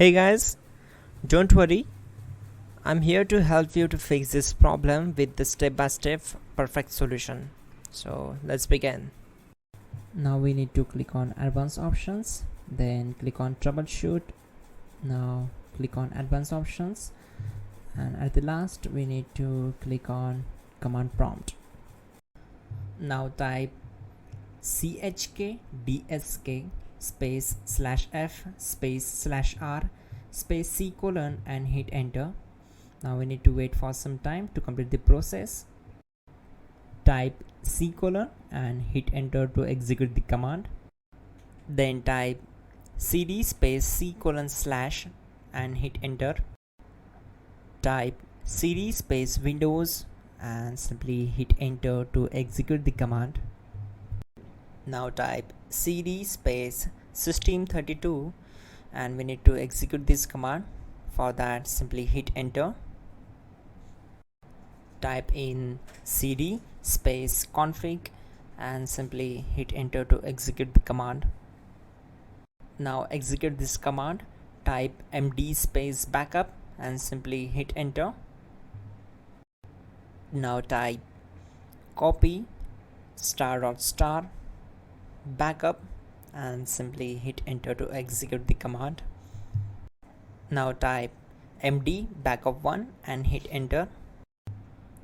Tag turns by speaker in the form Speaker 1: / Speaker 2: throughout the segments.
Speaker 1: Hey guys, don't worry, I'm here to help you to fix this problem with the step-by-step perfect solution. So let's begin.
Speaker 2: Now we need to click on advanced options, then click on troubleshoot. Now click on advanced options, and at the last we need to click on command prompt. Now type chkdsk space /f space /r space c : and hit enter. Now we need to wait for some time to complete the process. Type c : and hit enter to execute the command. Then type cd space c : / and hit enter. Type cd space windows and simply hit enter to execute the command. Now type cd space system32 and we need to execute this command. For that, simply hit enter. Type in cd space config and simply hit enter to execute the command. Now execute this command. Type md space backup and simply hit enter. Now type copy ** backup and simply hit enter to execute the command. Now type md backup1 and hit enter.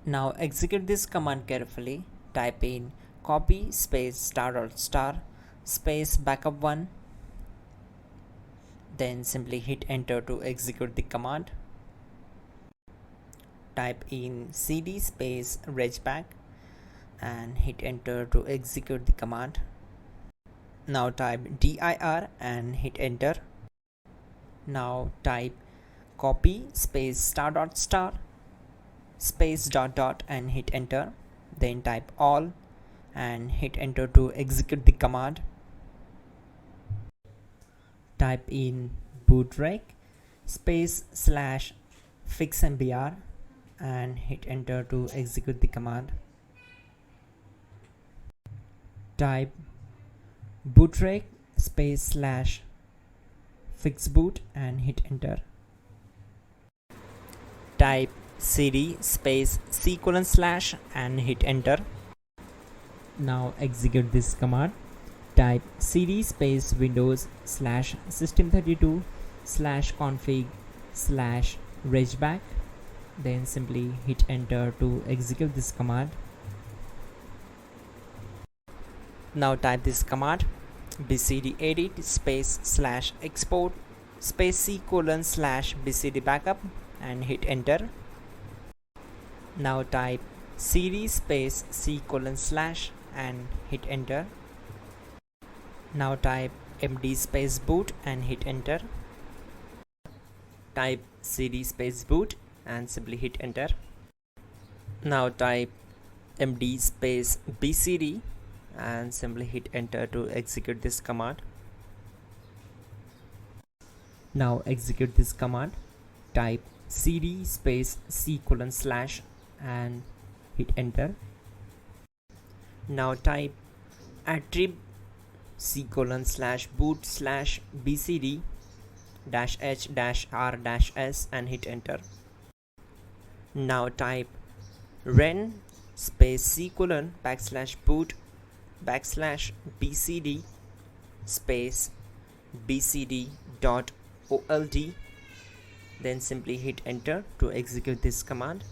Speaker 2: Now execute this command carefully. Type in copy space ** space backup1, then simply hit enter to execute the command. Type in cd space regback and hit enter to execute the command. Now type dir and hit enter. Now type copy space ** space .. and hit enter. Then type all and hit enter to execute the command. Type in bootrec space / fixmbr and hit enter to execute the command. Type bootrec space / fixboot and hit enter. Type cd space c : / and hit enter. Now execute this command. Type cd space windows / system32 / config / regback, then simply hit enter to execute this command. Now type this command bcdedit space / export space c : / bcd backup and hit enter. Now type cd space c : / and hit enter. Now type md space boot and hit enter. Type cd space boot and simply hit enter. Now type md space bcd and simply hit enter to execute this command. Now execute this command. Type cd space c : / and hit enter. Now type attrib c : / boot / bcd -h -r -s and hit enter. Now type ren space c : / boot / bcd space bcd.old, then simply hit enter to execute this command.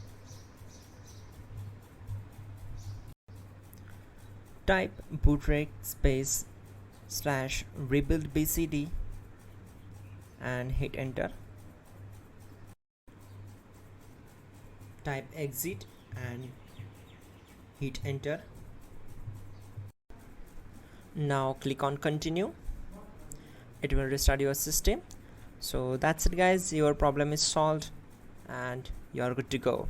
Speaker 2: Type bootrec space / rebuildbcd and hit enter. Type exit and hit enter. Now click on continue. It will restart your system. So that's it guys, your problem is solved and you are good to go.